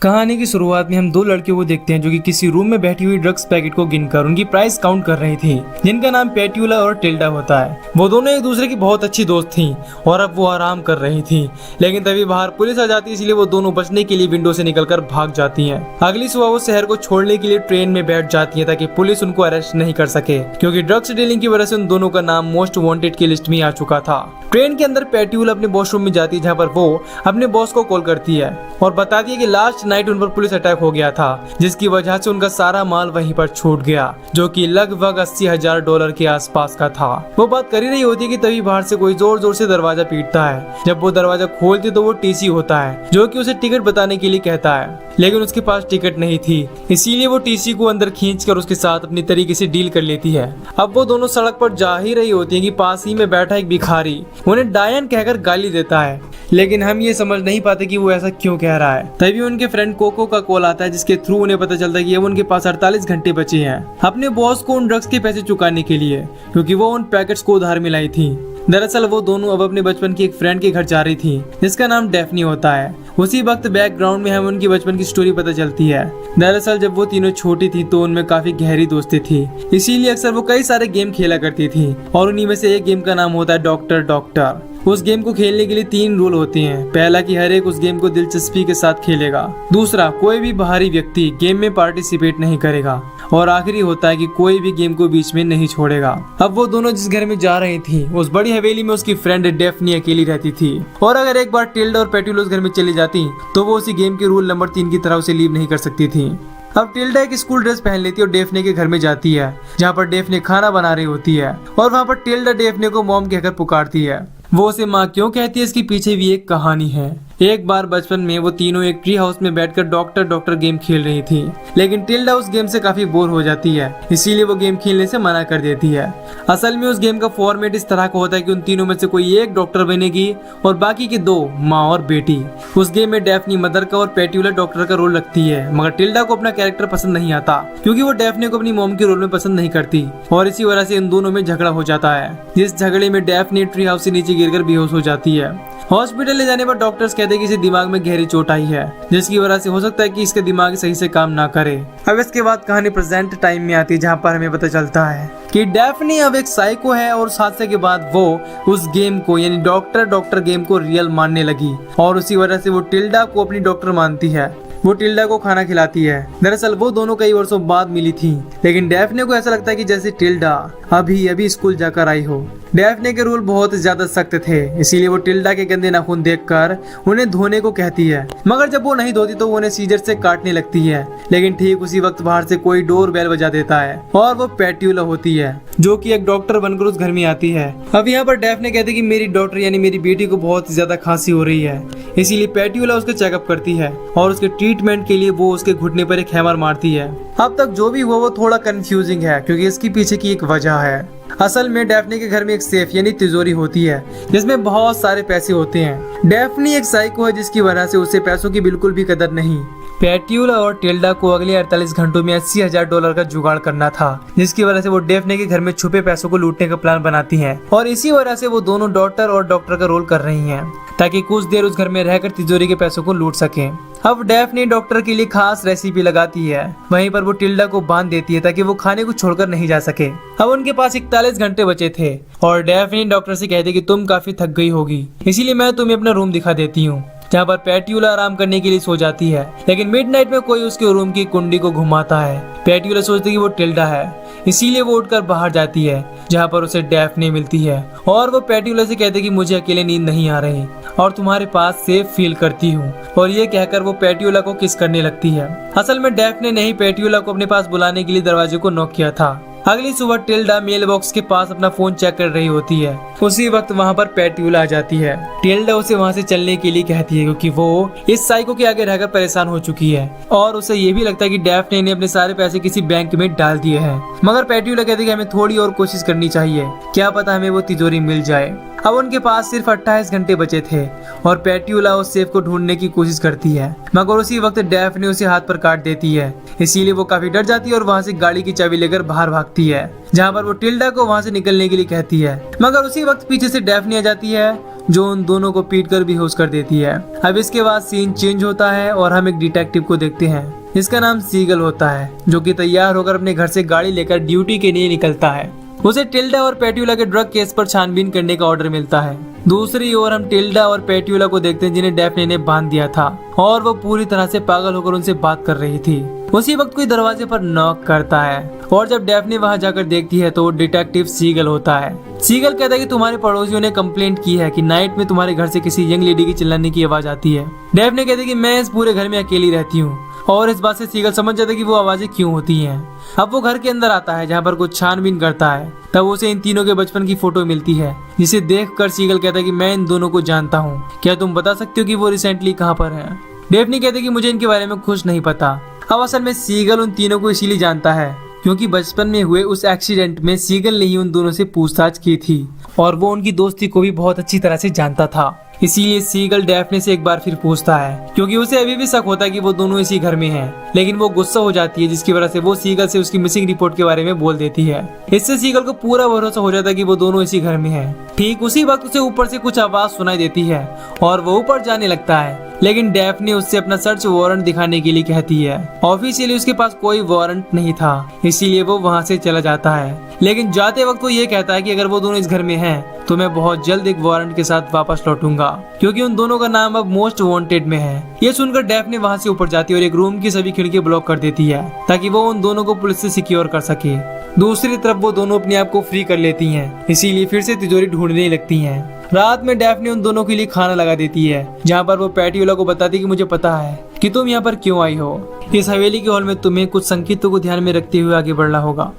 कहानी की शुरुआत में हम दो लड़कियों को देखते हैं जो कि किसी रूम में बैठी हुई ड्रग्स पैकेट को गिनकर उनकी प्राइस काउंट कर रही थी, जिनका नाम पेट्यूला और टिल्डा होता है। वो दोनों एक दूसरे की बहुत अच्छी दोस्त थीं और अब वो आराम कर रही थी, लेकिन तभी बाहर पुलिस आ जाती है, इसलिए वो दोनों बचने के लिए विंडो से निकलकर भाग जाती हैं। अगली सुबह वो शहर को छोड़ने के लिए ट्रेन में बैठ जाती है ताकि पुलिस उनको अरेस्ट नहीं कर सके, क्योंकि ड्रग्स डीलिंग की वजह से उन दोनों का नाम मोस्ट वांटेड की लिस्ट में आ चुका था। ट्रेन के अंदर पेट्यूला अपने वॉशरूम में जाती है, जहाँ पर वो अपने बॉस को कॉल करती है और बताती है कि लास्ट नाइट उन पर पुलिस अटैक हो गया था, जिसकी वजह से उनका सारा माल वहीं पर छूट गया, जो कि लगभग $80,000 के आसपास का था। वो बात कर ही रही होती है कि तभी बाहर से कोई जोर जोर से दरवाजा पीटता है। जब वो दरवाजा खोलती तो वो टीसी होता है, जो कि उसे टिकट बताने के लिए कहता है, लेकिन उसके पास टिकट नहीं थी, इसीलिए वो टीसी को अंदर खींचकर उसके साथ अपनी तरीके से डील कर लेती है। अब वो दोनों सड़क पर जा ही रही होती है कि पास ही में बैठा एक भिखारी उन्हें डायन कहकर गाली देता है, लेकिन हम ये समझ नहीं पाते कि वो ऐसा क्यों कह रहा है। तभी उनके फ्रेंड कोको का कॉल आता है, जिसके थ्रू उन्हें पता चलता है कि अब उनके पास 48 घंटे बचे हैं अपने बॉस को उन ड्रग्स के पैसे चुकाने के लिए, क्योंकि वो उन पैकेट्स को उधार में लाई थी। दरअसल वो दोनों अब अपने बचपन की एक फ्रेंड के घर जा रही थी, जिसका नाम डेफनी होता है। उसी वक्त बैकग्राउंड में हमें उनकी बचपन की स्टोरी पता चलती है। दरअसल जब वो तीनों छोटी थी तो उनमें काफी गहरी दोस्ती थी, इसीलिए अक्सर वो कई सारे गेम खेला करती थी, और उन्हीं में से एक गेम का नाम होता है डॉक्टर डॉक्टर। उस गेम को खेलने के लिए 3 रूल होते हैं। पहला कि हर एक उस गेम को दिलचस्पी के साथ खेलेगा, दूसरा कोई भी बाहरी व्यक्ति गेम में पार्टिसिपेट नहीं करेगा, और आखिरी होता है कि कोई भी गेम को बीच में नहीं छोड़ेगा। अब वो दोनों जिस घर में जा रही थी उस बड़ी हवेली में उसकी फ्रेंड डेफनी अकेली रहती थी, और अगर एक बार टिल्डा और पेट्यूला उस घर में चली जाती तो वो उसी गेम के रूल नंबर 3 की तरह उसे लीव नहीं कर सकती थी। अब टिल्डा एक स्कूल ड्रेस पहन लेती है और डेफने के घर में जाती है, जहाँ पर डेफने खाना बना रही होती है, और वहाँ पर टिल्डा डेफने को मॉम कहकर पुकारती है। वो उसे माँ क्यों कहती है, इसके पीछे भी एक कहानी है। एक बार बचपन में वो तीनों एक ट्री हाउस में बैठकर डॉक्टर डॉक्टर गेम खेल रही थी, लेकिन टिल्डा उस गेम से काफी बोर हो जाती है, इसीलिए वो गेम खेलने से मना कर देती है। असल में उस गेम का फॉर्मेट इस तरह का होता है कि उन तीनों में से कोई एक डॉक्टर बनेगी और बाकी की 2 माँ और बेटी। उस गेम में डेफनी मदर का और पेट्यूला डॉक्टर का रोल रखती है, मगर टिल्डा को अपना कैरेक्टर पसंद नहीं आता, क्योंकि वो डेफनी को अपनी मॉम के रोल में पसंद नहीं करती, और इसी वजह से इन दोनों में झगड़ा हो जाता है, जिस झगड़े में डेफनी ट्री हाउस से नीचे गिरकर बेहोश हो जाती है। हॉस्पिटल ले जाने पर डॉक्टर्स कहते हैं कि इसे दिमाग में गहरी चोट आई है, जिसकी वजह से हो सकता है कि इसके दिमाग सही से काम ना करे। अब इसके बाद कहानी प्रेजेंट टाइम में आती है, जहाँ पर हमें पता चलता है कि डेफनी अब एक साइको है, और उस हादसे के बाद वो उस गेम को यानी डॉक्टर डॉक्टर गेम को रियल मानने लगी, और उसी वजह से वो टिल्डा को अपनी डॉक्टर मानती है। वो टिल्डा को खाना खिलाती है। दरअसल वो दोनों कई वर्षों बाद मिली थी, लेकिन डेफने को ऐसा लगता है कि जैसे टिल्डा अभी स्कूल जाकर आई हो। डेफने के रूल बहुत ज्यादा सख्त थे, इसीलिए वो टिल्डा के गंदे नाखून देखकर उन्हें धोने को कहती है, मगर जब वो नहीं धोती तो वो उन्हें सीजर से काटने लगती है। लेकिन ठीक उसी वक्त बाहर से कोई डोर बेल बजा देता है, और वो पेट्यूला होती है, जो कि एक डॉक्टर बनकर उस घर में आती है। अब यहाँ पर डेफने कहती है कि मेरी डॉक्टर यानी मेरी बेटी को बहुत ज्यादा खांसी हो रही है, इसीलिए पेट्यूला उसका चेकअप करती है, और उसके ट्रीटमेंट के लिए वो उसके घुटने पर एक हैमर मारती है। अब तक जो भी हुआ वो थोड़ा कंफ्यूजिंग है, क्योंकि इसके पीछे की एक वजह है। असल में डेफनी के घर में एक सेफ यानी तिजोरी होती है, जिसमें बहुत सारे पैसे होते हैं। डेफनी एक साइको है, जिसकी वजह से उसे पैसों की बिल्कुल भी कदर नहीं। पेट्यूला और टिल्डा को अगले 48 घंटों में $80,000 का जुगाड़ करना था, जिसकी वजह से वो डेफने के घर में छुपे पैसों को लूटने का प्लान बनाती हैं, और इसी वजह से वो दोनों डॉक्टर और डॉक्टर का रोल कर रही हैं, ताकि कुछ देर उस घर में रहकर तिजोरी के पैसों को लूट सकें। अब डेफनी डॉक्टर के लिए खास रेसिपी लगाती है, वहीं पर वो टिल्डा को बांध देती है ताकि वो खाने को छोड़कर नहीं जा सके। अब उनके पास 41 घंटे बचे थे, और डेफनी डॉक्टर से कहती है कि तुम काफी थक गई होगी, इसीलिए मैं तुम्हें अपना रूम दिखा देती हूँ, जहाँ पर पेट्यूला आराम करने के लिए सो जाती है। लेकिन मिडनाइट में कोई उसके रूम की कुंडी को घुमाता है। पेट्यूला सोचती है कि वो टिल्डा है, इसीलिए वो उठकर बाहर जाती है, जहाँ पर उसे डेफनी मिलती है, और वो पेट्यूला से कहते कि मुझे अकेले नींद नहीं आ रही और तुम्हारे पास सेफ फील करती हूँ, और ये कहकर वो पेट्यूला को किस करने लगती है। असल में डेफने ने ही पेट्यूला को अपने पास बुलाने के लिए दरवाजे को नॉक किया था। अगली सुबह टिल्डा मेल बॉक्स के पास अपना फोन चेक कर रही होती है, उसी वक्त वहाँ पर पेट्यूला आ जाती है। टिल्डा उसे वहाँ से चलने के लिए कहती है, क्योंकि वो इस साइको के आगे रहकर परेशान हो चुकी है, और उसे ये भी लगता है कि डेफने ने अपने सारे पैसे किसी बैंक में डाल दिए हैं। मगर पेट्यूला कहती है कि हमें थोड़ी और कोशिश करनी चाहिए, क्या पता हमें वो तिजोरी मिल जाए। अब उनके पास सिर्फ 28 घंटे बचे थे और पेट्यूला उस सेफ को ढूंढने की कोशिश करती है, मगर उसी वक्त डैफ्ने उसे हाथ पर काट देती है। इसीलिए वो काफी डर जाती है और वहाँ से गाड़ी की चाबी लेकर बाहर भागती है, जहाँ पर वो टिल्डा को वहाँ से निकलने के लिए कहती है। मगर उसी वक्त पीछे से डैफ्ने आ जाती है जो उन दोनों को पीट कर बेहोश कर देती है। अब इसके बाद सीन चेंज होता है और हम एक डिटेक्टिव को देखते हैं जिसका नाम सीगल होता है, जो कि तैयार होकर अपने घर से गाड़ी लेकर ड्यूटी के लिए निकलता है। उसे टिल्डा और पेट्यूला के ड्रग केस पर छानबीन करने का ऑर्डर मिलता है। दूसरी ओर हम टिल्डा और पेट्यूला को देखते हैं जिन्हें डैफ्ने ने बांध दिया था और वो पूरी तरह से पागल होकर उनसे बात कर रही थी। उसी वक्त कोई दरवाजे पर नॉक करता है और जब डैफ्ने वहां जाकर देखती है तो वो डिटेक्टिव सीगल होता है। सीगल कहता है कि तुम्हारे पड़ोसियों ने कंप्लेंट की है कि नाइट में तुम्हारे घर से किसी यंग लेडी की चिल्लाने की आवाज आती है। डैफ्ने कहती है कि मैं इस पूरे घर में अकेली रहती हूँ और इस बात से सीगल समझ जाता है कि वो आवाजें क्यों होती हैं। अब वो घर के अंदर आता है जहाँ पर कुछ छानबीन करता है, तब उसे इन तीनों के बचपन की फोटो मिलती है, जिसे देखकर सीगल कहता है कि मैं इन दोनों को जानता हूँ, क्या तुम बता सकते हो कि वो रिसेंटली कहाँ पर हैं? डैफ्ने कहते कि मुझे इनके बारे में कुछ नहीं पता। अब असल में सीगल उन तीनों को इसीलिए जानता है क्योंकि बचपन में हुए उस एक्सीडेंट में सीगल ने ही उन दोनों से पूछताछ की थी और वो उनकी दोस्ती को भी बहुत अच्छी तरह से जानता था। इसीलिए सीगल डैफ्ने से एक बार फिर पूछता है क्योंकि उसे अभी भी शक होता है कि वो दोनों इसी घर में हैं, लेकिन वो गुस्सा हो जाती है जिसकी वजह से वो सीगल से उसकी मिसिंग रिपोर्ट के बारे में बोल देती है। इससे सीगल को पूरा भरोसा हो जाता है कि वो दोनों इसी घर में हैं। ठीक उसी वक्त उसे ऊपर से कुछ आवाज सुनाई देती है और वो ऊपर जाने लगता है, लेकिन डैफ्ने उससे अपना सर्च वारंट दिखाने के लिए कहती है। ऑफिशियली उसके पास कोई वारंट नहीं था, इसीलिए वो वहाँ से चला जाता है, लेकिन जाते वक्त वो ये कहता है कि अगर वो दोनों इस घर में हैं तो मैं बहुत जल्द एक वारंट के साथ वापस लौटूंगा क्योंकि उन दोनों का नाम अब मोस्ट वांटेड में है। ये सुनकर डैफ्ने वहाँ से ऊपर जाती है और एक रूम की सभी खिड़की ब्लॉक कर देती है ताकि वो उन दोनों को पुलिस से सिक्योर कर सके। दूसरी तरफ वो दोनों अपने आप को फ्री कर लेती हैं, इसीलिए फिर से तिजोरी ढूंढने लगती हैं। रात में डैफ्ने उन दोनों के लिए खाना लगा देती है, जहाँ पर वो पेट्यूला को बताती कि मुझे पता है कि तुम यहाँ पर क्यों आई हो। इस हवेली के हॉल में तुम्हें कुछ संकेतों को ध्यान में रखते हुए आगे बढ़ना होगा।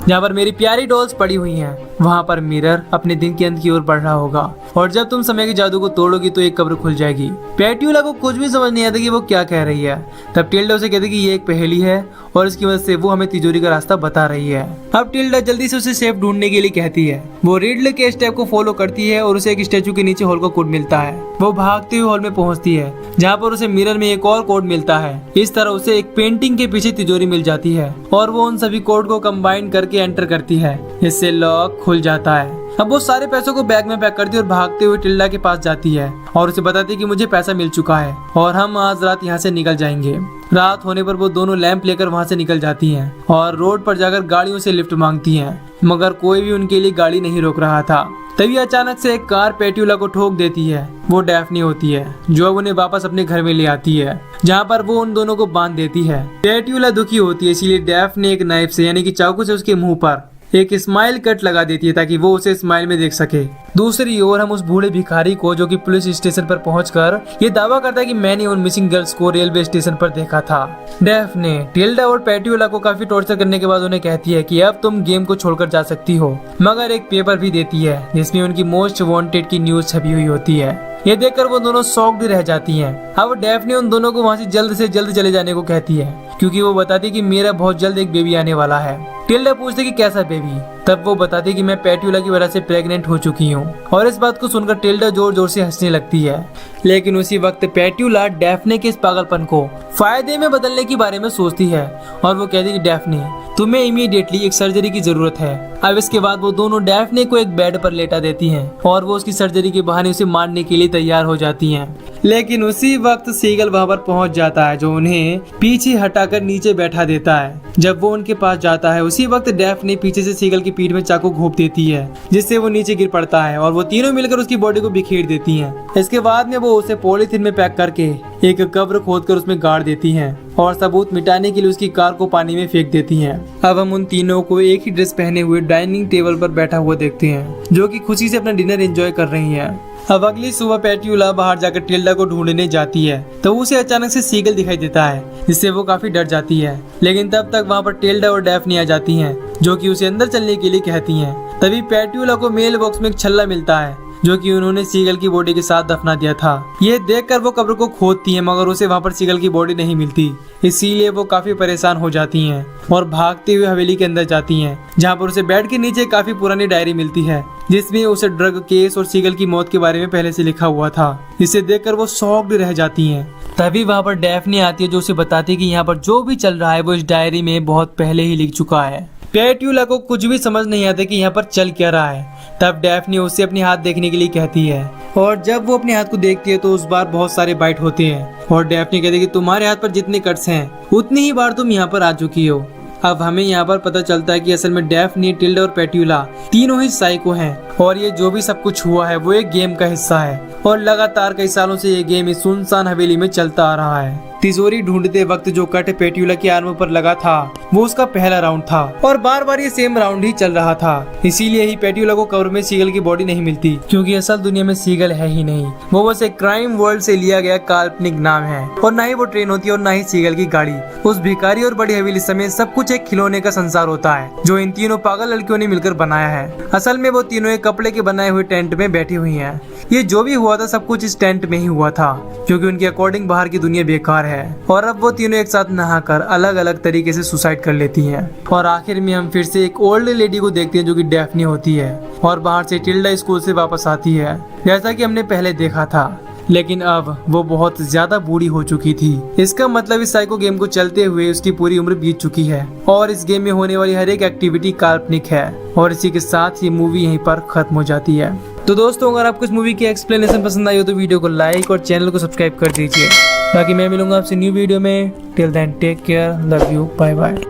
जहाँ पर मेरी प्यारी डॉल्स पड़ी हुई हैं, वहाँ पर मिरर अपने दिन के अंत की ओर बढ़ रहा होगा और जब तुम समय के जादू को तोड़ोगी तो एक कब्र खुल जाएगी। पेट्यूला को कुछ भी समझ नहीं आता कि वो क्या कह रही है। तब टिल्डा उसे कहती कि ये एक पहेली है और इसकी वजह से वो हमें तिजोरी का रास्ता बता रही है। अब टिल्डा जल्दी से उसे सेफ ढूंढने के लिए कहती है। वो रिडले के स्टेप को फॉलो करती है और उसे एक स्टैचू के नीचे हॉल का कोड मिलता है। वो भागते हुए हॉल में पहुंचती है जहाँ पर उसे मिरर में एक और कोड मिलता है। इस तरह उसे एक पेंटिंग के पीछे तिजोरी मिल जाती है और वो उन सभी कोड को कंबाइन करके एंटर करती है, इससे लॉक खुल जाता है। अब वो सारे पैसों को बैग में पैक करती है और भागते हुए टिल्डा के पास जाती है और उसे बताती है कि मुझे पैसा मिल चुका है और हम आज रात यहाँ से निकल जाएंगे। रात होने पर वो दोनों लैंप लेकर वहाँ से निकल जाती हैं और रोड पर जाकर गाड़ियों से लिफ्ट मांगती हैं, मगर कोई भी उनके लिए गाड़ी नहीं रोक रहा था। तभी अचानक से एक कार पेट्यूला को ठोक देती है। वो डैफ्ने होती है जो अब उन्हें वापस अपने घर में ले आती है, जहाँ पर वो उन दोनों को बांध देती है। पेट्यूला दुखी होती है, इसीलिए डैफ्ने एक नाइफ से यानी कि चाकू से उसके मुंह पर एक स्माइल कट लगा देती है ताकि वो उसे स्माइल में देख सके। दूसरी ओर हम उस बूढ़े भिखारी को, जो कि पुलिस स्टेशन पर पहुंचकर ये दावा करता है कि मैंने उन मिसिंग गर्ल्स को रेलवे स्टेशन पर देखा था। डैफ्ने टिल्डा और पेट्यूला को काफी टॉर्चर करने के बाद उन्हें कहती है कि अब तुम गेम को छोड़कर जा सकती हो, मगर एक पेपर भी देती है जिसमें उनकी मोस्ट वांटेड की न्यूज छपी हुई होती है। ये देखकर वो दोनों शॉक्ड रह जाती हैं। अब डैफ्ने उन दोनों को वहाँ से जल्द चले जाने को कहती है क्योंकि वो बताती है कि मेरा बहुत जल्द एक बेबी आने वाला है। टिल्डा पूछती कि कैसा बेबी? तब वो बताती कि मैं पेट्यूला की वजह से प्रेग्नेंट हो चुकी हूँ और इस बात को सुनकर टिल्डा जोर जोर से हंसने लगती है। लेकिन उसी वक्त पेट्यूला डैफ्ने के इस पागलपन को फायदे में बदलने के बारे में सोचती है और वो कहती कि डैफ्ने तुम्हें इमीडिएटली एक सर्जरी की जरूरत है। अब इसके बाद वो दोनों डैफ्ने को एक बेड पर लेटा देती हैं और वो उसकी सर्जरी के बहाने उसे मारने के लिए तैयार हो जाती हैं। लेकिन उसी वक्त सीगल वहां पर पहुंच जाता है जो उन्हें पीछे हटाकर नीचे बैठा देता है। जब वो उनके पास जाता है उसी वक्त डैफ्ने पीछे से सीगल की पीठ में चाकू घोंप देती है जिससे वो नीचे गिर पड़ता है और वो तीनों मिलकर उसकी बॉडी को बिखेर देती हैं। इसके बाद में वो उसे पॉलीथिन में पैक करके एक कब्र खोदकर उसमें गाड़ देती हैं और सबूत मिटाने के लिए उसकी कार को पानी में फेंक देती हैं। अब हम उन तीनों को एक ही ड्रेस पहने हुए डाइनिंग टेबल पर बैठा हुआ देखते हैं जो कि खुशी से अपना डिनर एंजॉय कर रही हैं। अब अगली सुबह पेट्यूला बाहर जाकर टिल्डा को ढूंढने जाती है तो उसे अचानक से सीगल दिखाई देता है जिससे वो काफी डर जाती है। लेकिन तब तक वहाँ पर टिल्डा और डैफ्ने आ जाती हैं जो कि उसे अंदर चलने के लिए कहती हैं। तभी पेट्यूला को मेल बॉक्स में एक छल्ला मिलता है जो कि उन्होंने सीगल की बॉडी के साथ दफना दिया था। ये देखकर वो कब्र को खोदती है मगर उसे वहाँ पर सीगल की बॉडी नहीं मिलती, इसीलिए वो काफी परेशान हो जाती हैं और भागते हुए हवेली के अंदर जाती हैं जहाँ पर उसे बेड के नीचे काफी पुरानी डायरी मिलती है जिसमें उसे ड्रग केस और सीगल की मौत के बारे में पहले से लिखा हुआ था। इसे देखकर वो शॉक्ड रह जाती हैं। तभी वहाँ पर डैफ्नी आती है जो उसे बताती है कि यहाँ पर जो भी चल रहा है वो इस डायरी में बहुत पहले ही लिख चुका है। पेट्यूला को कुछ भी समझ नहीं आता कि यहाँ पर चल क्या रहा है। तब डैफ्नी उसे अपने हाथ देखने के लिए कहती है और जब वो अपने हाथ को देखती है तो उस बार बहुत सारे बाइट होते हैं और डैफ्नी कहती है कि तुम्हारे हाथ पर जितने कट्स हैं उतनी ही बार तुम यहाँ पर आ चुकी हो। अब हमें यहाँ पर पता चलता है कि असल में डैफ्नी, टिल्डा और पेट्यूला तीनों ही साइको हैं और ये जो भी सब कुछ हुआ है वो एक गेम का हिस्सा है और लगातार कई सालों से ये गेम इस सुनसान हवेली में चलता आ रहा है। तिजोरी ढूंढते वक्त जो कट पेट्यूला की आर्म पर लगा था वो उसका पहला राउंड था और बार बार ये सेम राउंड ही चल रहा था। इसीलिए ही पेट्यूला को कवर में सीगल की बॉडी नहीं मिलती क्योंकि असल दुनिया में सीगल है ही नहीं। वो बस एक क्राइम वर्ल्ड से लिया गया काल्पनिक नाम है और ना ही वो ट्रेन होती है और ना ही सीगल की गाड़ी। उस भिखारी और बड़ी हवेली समेत सब कुछ एक खिलौने का संसार होता है जो इन तीनों पागल लड़कियों ने मिलकर बनाया है। असल में वो तीनों एक कपड़े के बनाए हुए टेंट में बैठी हुई हैं। ये जो भी हुआ था सब कुछ इस टेंट में ही हुआ था क्योंकि उनके अकॉर्डिंग बाहर की दुनिया बेकार है और अब वो तीनों एक साथ नहाकर अलग अलग तरीके से सुसाइड कर लेती हैं। और आखिर में हम फिर से एक ओल्ड लेडी को देखते हैं जो कि डैफ्नी होती है और बाहर से टिल्डा स्कूल से वापस आती है जैसा कि हमने पहले देखा था, लेकिन अब वो बहुत ज्यादा बूढ़ी हो चुकी थी। इसका मतलब इस साइको गेम को चलते हुए उसकी पूरी उम्र बीत चुकी है और इस गेम में होने वाली हर एक एक्टिविटी काल्पनिक है और इसी के साथ ये मूवी यहीं पर खत्म हो जाती है। तो दोस्तों अगर आपको इस मूवी की एक्सप्लेनेशन पसंद आई हो तो वीडियो को लाइक और चैनल को सब्सक्राइब कर दीजिए। बाकी मैं मिलूंगा आपसे न्यू वीडियो में। Till then take care, love you, bye bye.